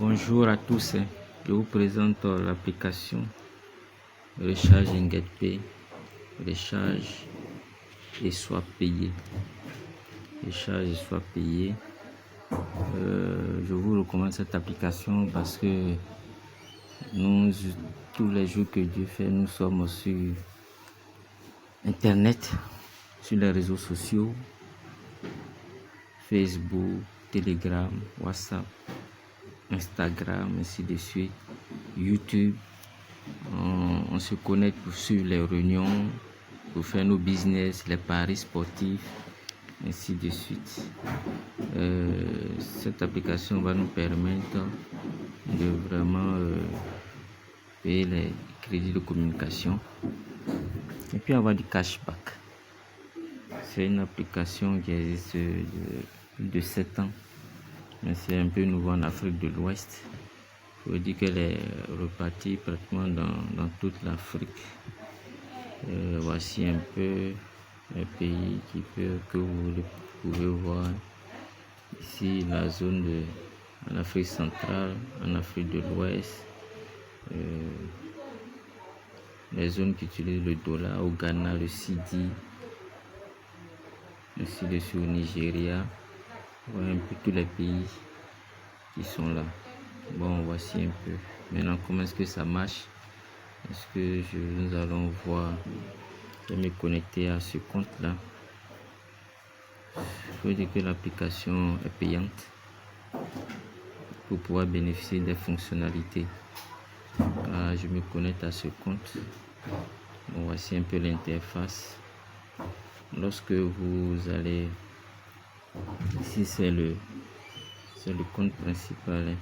Bonjour à tous, je vous présente l'application Recharge GetPay, recharge et soit payé. Recharge et soit payé. Je vous recommande cette application parce que nous, tous les jours que Dieu fait, nous sommes sur Internet, sur les réseaux sociaux, Facebook, Telegram, WhatsApp, Instagram, ainsi de suite, YouTube. On se connecte pour suivre les réunions, pour faire nos business, les paris sportifs, ainsi de suite. Cette application va nous permettre de vraiment payer les crédits de communication et puis avoir du cashback. C'est une application qui existe de 7 ans, mais c'est un peu nouveau en Afrique de l'Ouest. Il faut dire qu'elle est repartie pratiquement dans toute l'Afrique. Voici un peu les pays que vous pouvez voir. Ici, la zone en Afrique centrale, en Afrique de l'Ouest, les zones qui utilisent le dollar, au Ghana, le Cedi, ainsi de suite au Nigeria. Voilà un peu tous les pays qui sont là. Bon, voici un peu. Maintenant, comment est-ce que ça marche? Est-ce que nous allons voir? Je vais me connecter à ce compte-là. Il faut dire que l'application est payante pour pouvoir bénéficier des fonctionnalités. Là, je me connecte à ce compte. Bon, voici un peu l'interface. Lorsque vous allez ici, c'est le compte principal.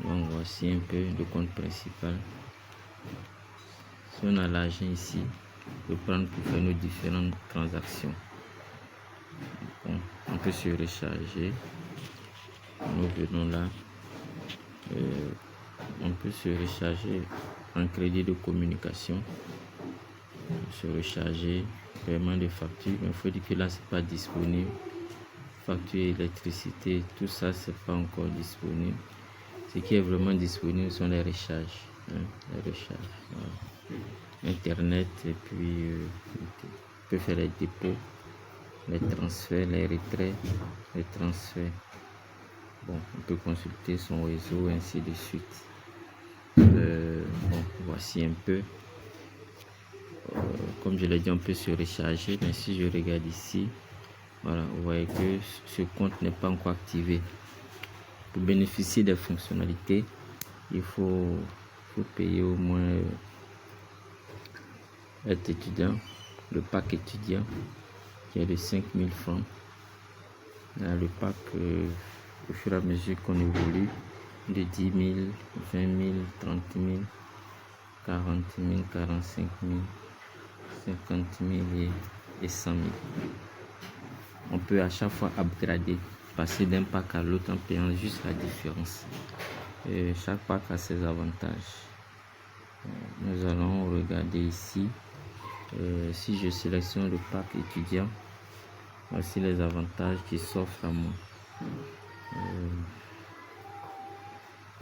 Donc voici un peu le compte principal. Si on a l'argent ici, on peut prendre pour faire nos différentes transactions. Bon, on peut se recharger. Nous venons là. On peut se recharger en crédit de communication. Se recharger, paiement de facture. Mais il faut dire que là, c'est pas disponible. Facture électricité, tout ça, c'est pas encore disponible. Ce qui est vraiment disponible sont les recharges. Les recharges. Voilà. Internet, et puis on peut faire les dépôts, les transferts, les retraits, les transferts. Bon, on peut consulter son réseau, ainsi de suite. Bon, voici un peu. Comme je l'ai dit, on peut se recharger, mais si je regarde ici, voilà, vous voyez que ce compte n'est pas encore activé. Pour bénéficier des fonctionnalités, il faut payer au moins être étudiant, le pack étudiant qui est de 5000 francs. Là, le pack, au fur et à mesure qu'on évolue, de 10 000, 20 000, 30 000, 40 000, 45 000, 50 000 et 100 000. On peut à chaque fois upgrader, passer d'un pack à l'autre en payant juste la différence. Et chaque pack a ses avantages. Nous allons regarder ici. Si je sélectionne le pack étudiant, voici les avantages qui s'offrent à moi.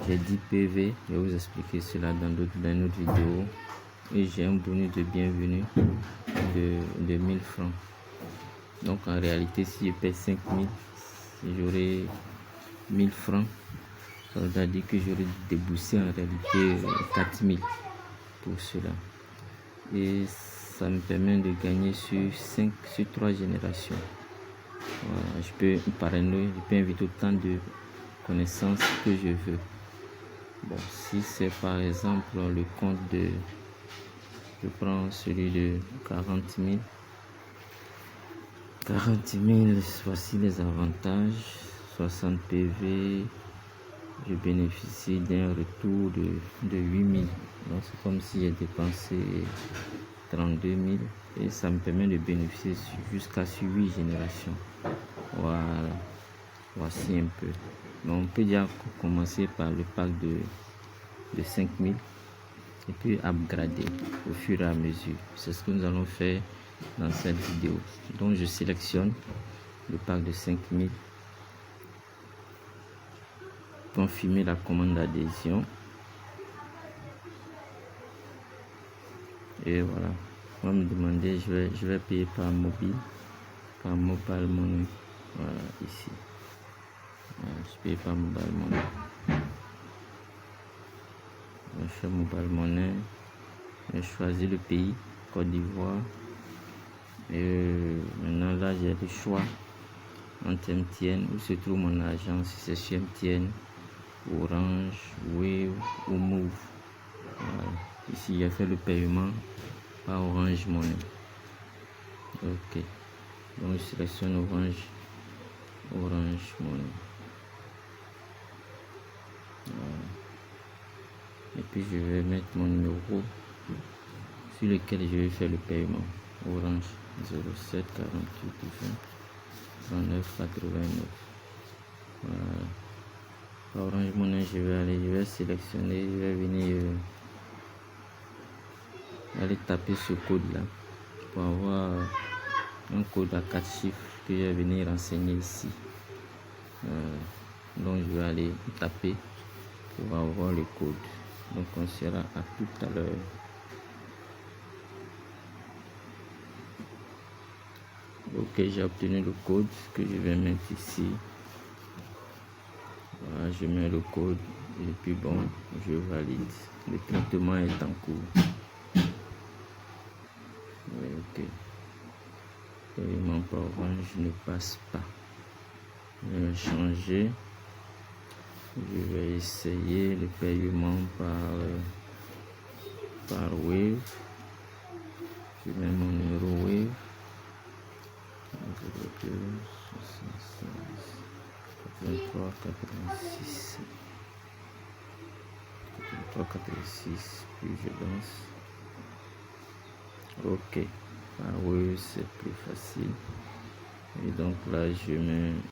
J'ai 10 PV, je vais vous expliquer cela dans une autre vidéo. Et j'ai un bonus de bienvenue de 1000 francs. Donc en réalité, si je paie 5000, j'aurai 1000 francs. Ça veut dire que j'aurai déboursé en réalité 4000 pour cela. Et ça me permet de gagner sur 3 générations. Voilà, je peux parrainer, je peux inviter autant de connaissances que je veux. Bon, si c'est par exemple le compte de, je prends celui de 40 000. 40 000, voici les avantages. 60 PV, je bénéficie d'un retour de 8 000. Donc c'est comme si j'ai dépensé 32 000 et ça me permet de bénéficier jusqu'à 8 générations. Voilà, voici un peu. Donc on peut déjà commencer par le pack de 5 000 et puis upgrader au fur et à mesure. C'est ce que nous allons faire dans cette vidéo. Donc je sélectionne le pack de 5000, confirmer la commande d'adhésion et voilà. On va me demander, je vais payer par mobile, par mobile money. Voilà, ici je paye par mobile money. Je fais mobile money, je choisis le pays, Côte d'Ivoire, et maintenant là j'ai le choix entre MTN, où se trouve mon agence, si c'est chez MTN, Orange, Wave ou Move. Voilà. Ici j'ai fait le paiement par Orange Money. Ok, donc je sélectionne Orange Money. Voilà. Et puis je vais mettre mon numéro sur lequel je vais faire le paiement. Orange 07 48 39 89. Voilà. Orange Money, je vais sélectionner, je vais venir aller taper ce code là pour avoir un code à 4 chiffres que je vais venir renseigner ici. Donc je vais aller taper pour avoir le code. Donc on sera à tout à l'heure. Ok, j'ai obtenu le code que je vais mettre ici. Voilà, je mets le code et puis bon, je valide. Le traitement est en cours. Oui, ok. Paiement par Orange ne passe pas. Je vais changer. Je vais essayer le paiement par Wave. Je mets mon numéro Wave. 02 76 83 86 83 86, puis je lance. Ok, par Wave c'est plus facile. Et donc là je mets